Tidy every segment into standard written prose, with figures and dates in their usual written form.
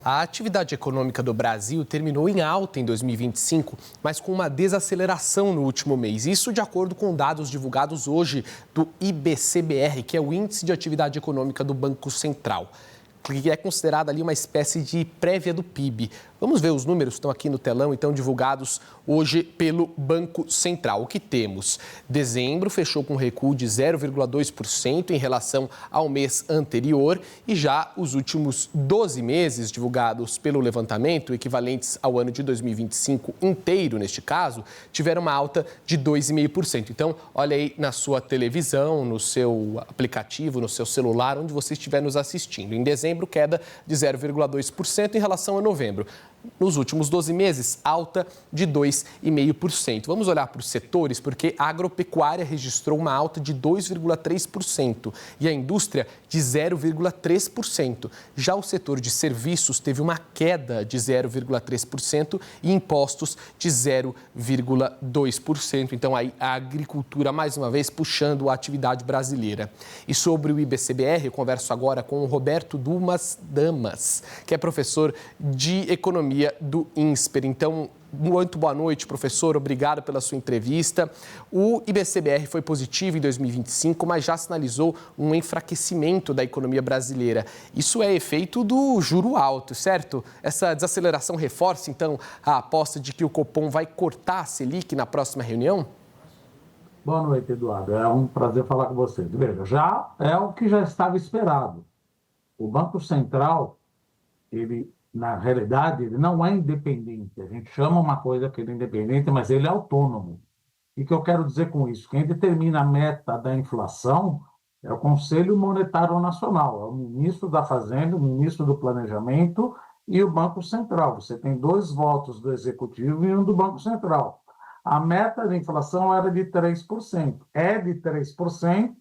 A atividade econômica do Brasil terminou em alta em 2025, mas com uma desaceleração no último mês. Isso de acordo com dados divulgados hoje do IBCBR, que é o Índice de Atividade Econômica do Banco Central, que é considerada ali uma espécie de prévia do PIB. Vamos ver os números que estão aqui no telão, então, divulgados hoje pelo Banco Central. O que temos? Dezembro fechou com recuo de 0,2% em relação ao mês anterior e já os últimos 12 meses divulgados pelo levantamento, equivalentes ao ano de 2025 inteiro, neste caso, tiveram uma alta de 2,5%. Então, olha aí na sua televisão, no seu aplicativo, no seu celular, onde você estiver nos assistindo. Em dezembro, queda de 0,2% em relação a novembro. Nos últimos 12 meses, alta de 2,5%. Vamos olhar para os setores, porque a agropecuária registrou uma alta de 2,3% e a indústria de 0,3%. Já o setor de serviços teve uma queda de 0,3% e impostos de 0,2%. Então, aí a agricultura, mais uma vez, puxando a atividade brasileira. E sobre o IBCBR, eu converso agora com o Roberto Dumas Damas, que é professor de economia do INSPER. Então, muito boa noite, professor. Obrigado pela sua entrevista. O IBCBR foi positivo em 2025, mas já sinalizou um enfraquecimento da economia brasileira. Isso é efeito do juro alto, certo? Essa desaceleração reforça, então, a aposta de que o Copom vai cortar a Selic na próxima reunião? Boa noite, Eduardo. É um prazer falar com você. Veja, já é o que já estava esperado. O Banco Central, na realidade, ele não é independente. A gente chama uma coisa que ele é independente, mas ele é autônomo. O que eu quero dizer com isso? Quem determina a meta da inflação é o Conselho Monetário Nacional, é o ministro da Fazenda, o ministro do Planejamento e o Banco Central. Você tem 2 votos do Executivo e um do Banco Central. A meta da inflação era de 3%. É de 3%,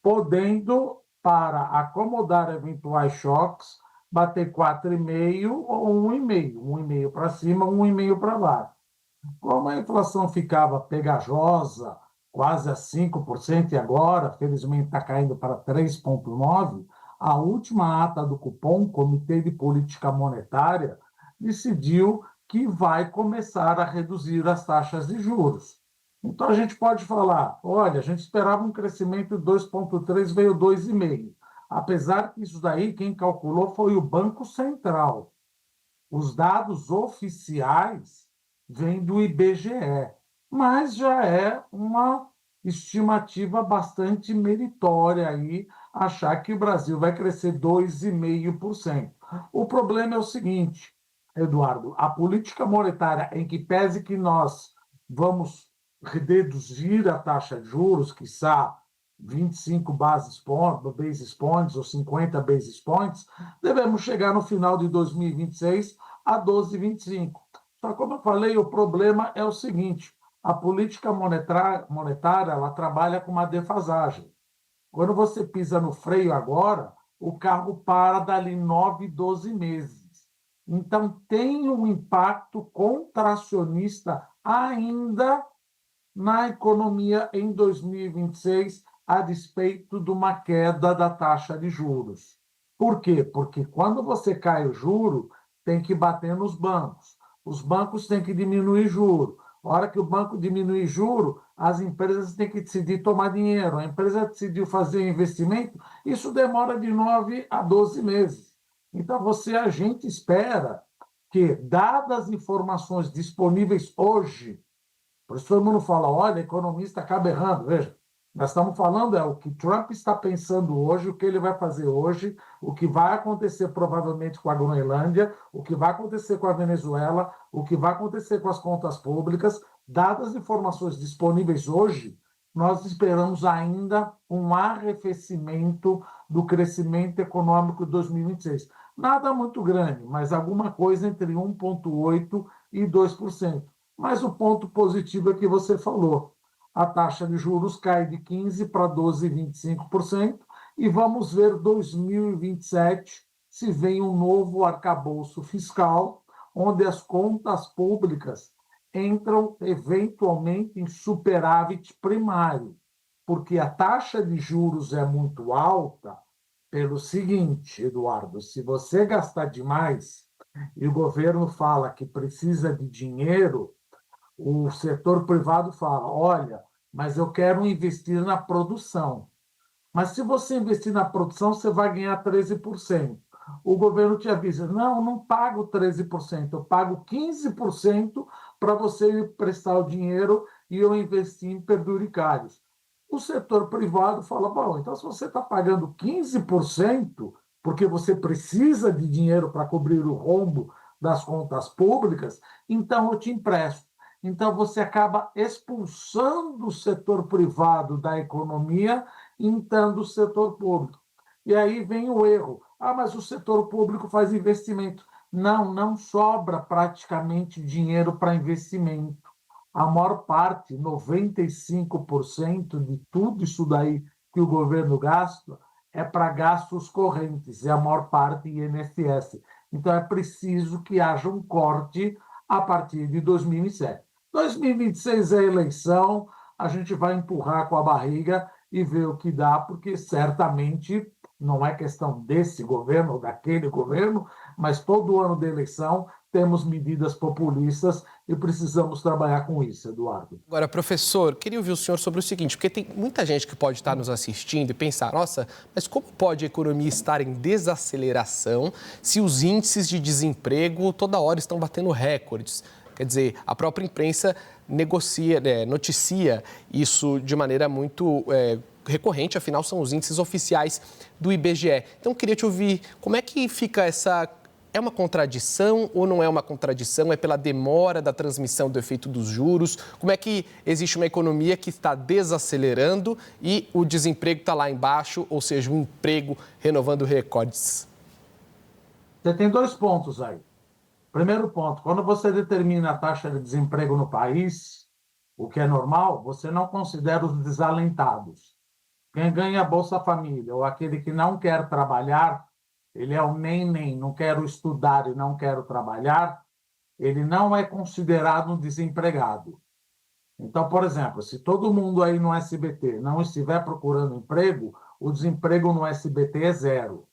podendo, para acomodar eventuais choques, bater 4,5% ou 1,5%. 1,5% para cima, 1,5% para baixo. Como a inflação ficava pegajosa, quase a 5%, e agora, felizmente, está caindo para 3,9%, a última ata do Copom, Comitê de Política Monetária, decidiu que vai começar a reduzir as taxas de juros. Então, a gente pode falar, olha, a gente esperava um crescimento de 2,3%, veio 2,5%. Apesar que isso daí, quem calculou foi o Banco Central. Os dados oficiais vêm do IBGE, mas já é uma estimativa bastante meritória aí achar que o Brasil vai crescer 2,5%. O problema é o seguinte, Eduardo, a política monetária, em que pese que nós vamos reduzir a taxa de juros, quiçá 25 basis points ou 50 basis points, devemos chegar no final de 2026 a 12,25. Só que, como eu falei, o problema é o seguinte, a política monetária ela trabalha com uma defasagem. Quando você pisa no freio agora, o carro para dali 9, 12 meses. Então, tem um impacto contracionista ainda na economia em 2026, a despeito de uma queda da taxa de juros. Por quê? Porque quando você cai o juro, tem que bater nos bancos. Os bancos têm que diminuir juro. A hora que o banco diminui juro, as empresas têm que decidir tomar dinheiro. A empresa decidiu fazer investimento, isso demora de 9 a 12 meses. Então, a gente espera que, dadas as informações disponíveis hoje, por isso todo mundo fala, olha, economista acaba errando. Veja, nós estamos falando o que Trump está pensando hoje, o que ele vai fazer hoje, o que vai acontecer provavelmente com a Groenlândia, o que vai acontecer com a Venezuela, o que vai acontecer com as contas públicas. Dadas as informações disponíveis hoje, nós esperamos ainda um arrefecimento do crescimento econômico de 2026. Nada muito grande, mas alguma coisa entre 1,8% e 2%. Mas o ponto positivo é que você falou. A taxa de juros cai de 15% para 12,25% e vamos ver 2027 se vem um novo arcabouço fiscal, onde as contas públicas entram eventualmente em superávit primário, porque a taxa de juros é muito alta pelo seguinte, Eduardo, se você gastar demais, e o governo fala que precisa de dinheiro, o setor privado fala: olha, mas eu quero investir na produção. Mas se você investir na produção, você vai ganhar 13%. O governo te avisa: não, não pago 13%, eu pago 15% para você me prestar o dinheiro e eu investir em penduricários. O setor privado fala: bom, então se você está pagando 15%, porque você precisa de dinheiro para cobrir o rombo das contas públicas, então eu te empresto. Então você acaba expulsando o setor privado da economia, entrando o setor público. E aí vem o erro. Ah, mas o setor público faz investimento. Não, não sobra praticamente dinheiro para investimento. A maior parte, 95% de tudo isso daí que o governo gasta, é para gastos correntes, e a maior parte INSS. Então é preciso que haja um corte a partir de 2007. 2026 é eleição, a gente vai empurrar com a barriga e ver o que dá, porque certamente não é questão desse governo ou daquele governo, mas todo ano de eleição temos medidas populistas e precisamos trabalhar com isso, Eduardo. Agora, professor, queria ouvir o senhor sobre o seguinte, porque tem muita gente que pode estar nos assistindo e pensar, nossa, mas como pode a economia estar em desaceleração se os índices de desemprego toda hora estão batendo recordes? Quer dizer, a própria imprensa noticia isso de maneira muito recorrente, afinal são os índices oficiais do IBGE. Então, queria te ouvir, como é que fica essa... É uma contradição ou não é uma contradição? É pela demora da transmissão do efeito dos juros? Como é que existe uma economia que está desacelerando e o desemprego está lá embaixo, ou seja, o emprego renovando recordes? Você tem dois pontos aí. Primeiro ponto, quando você determina a taxa de desemprego no país, o que é normal, você não considera os desalentados. Quem ganha Bolsa Família ou aquele que não quer trabalhar, ele é o nem, não quero estudar e não quero trabalhar, ele não é considerado um desempregado. Então, por exemplo, se todo mundo aí no SBT não estiver procurando emprego, o desemprego no SBT é zero.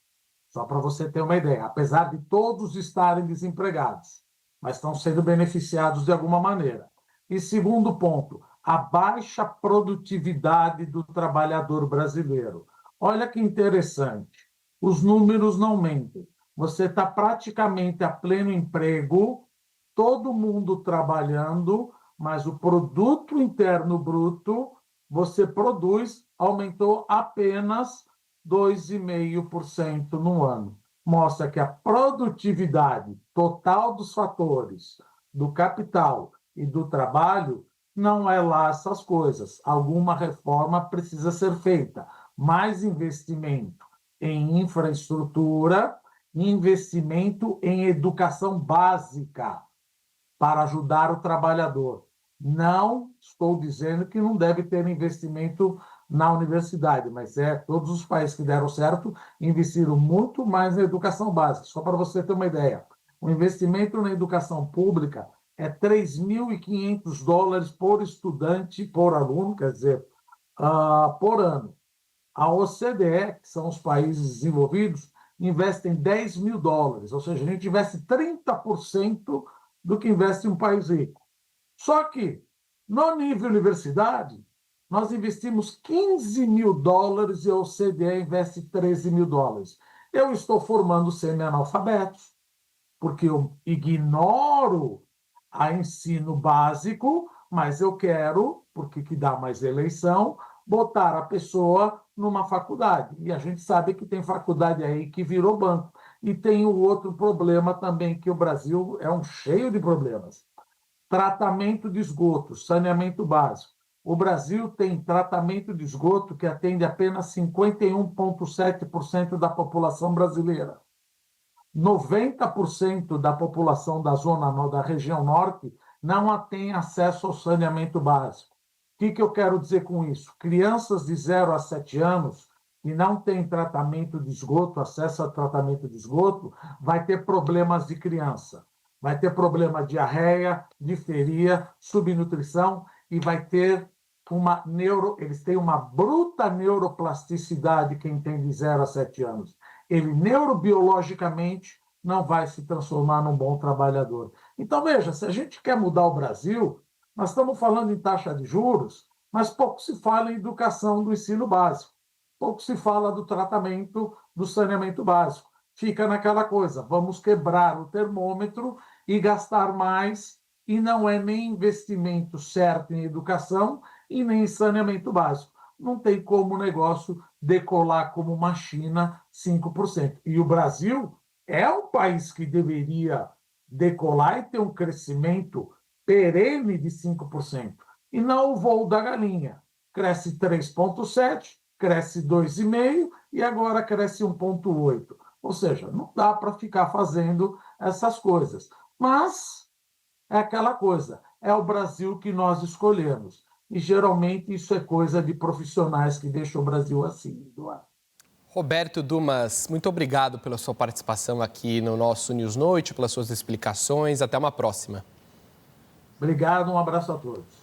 Só para você ter uma ideia, apesar de todos estarem desempregados, mas estão sendo beneficiados de alguma maneira. E segundo ponto, a baixa produtividade do trabalhador brasileiro. Olha que interessante, os números não mentem. Você está praticamente a pleno emprego, todo mundo trabalhando, mas o produto interno bruto você produz aumentou apenas 2,5% no ano. Mostra que a produtividade total dos fatores do capital e do trabalho não é lá essas coisas. Alguma reforma precisa ser feita. Mais investimento em infraestrutura, investimento em educação básica para ajudar o trabalhador. Não estou dizendo que não deve ter investimento na universidade, mas todos os países que deram certo investiram muito mais na educação básica. Só para você ter uma ideia, o investimento na educação pública é $3.500 por estudante, por aluno, quer dizer, por ano. A OCDE, que são os países desenvolvidos, investem $10.000, ou seja, a gente investe 30% do que investe um país rico. Só que, no nível universidade, nós investimos $15.000 e a OCDE investe $13.000. Eu estou formando semi-analfabetos, porque eu ignoro a ensino básico, mas eu quero, porque que dá mais eleição, botar a pessoa numa faculdade. E a gente sabe que tem faculdade aí que virou banco. E tem o outro problema também, que o Brasil é um cheio de problemas. Tratamento de esgoto, saneamento básico. O Brasil tem tratamento de esgoto que atende apenas 51,7% da população brasileira. 90% da população da da região norte não tem acesso ao saneamento básico. O que eu quero dizer com isso? Crianças de 0 a 7 anos que não têm tratamento de esgoto, acesso a tratamento de esgoto, vai ter problemas de criança. Vai ter problema de diarreia, difteria, subnutrição e vai ter eles têm uma bruta neuroplasticidade quem tem de 0 a 7 anos. Ele neurobiologicamente não vai se transformar num bom trabalhador. Então, veja, se a gente quer mudar o Brasil, nós estamos falando em taxa de juros, mas pouco se fala em educação do ensino básico, pouco se fala do tratamento do saneamento básico. Fica naquela coisa, vamos quebrar o termômetro e gastar mais, e não é nem investimento certo em educação e nem em saneamento básico. Não tem como o negócio decolar como uma China 5%. E o Brasil é um país que deveria decolar e ter um crescimento perene de 5%, e não o voo da galinha. Cresce 3,7%, cresce 2,5% e agora cresce 1,8%. Ou seja, não dá para ficar fazendo essas coisas. Mas é aquela coisa, é o Brasil que nós escolhemos. E geralmente isso é coisa de profissionais que deixam o Brasil assim, Eduardo. Roberto Dumas, muito obrigado pela sua participação aqui no nosso News Noite, pelas suas explicações. Até uma próxima. Obrigado, um abraço a todos.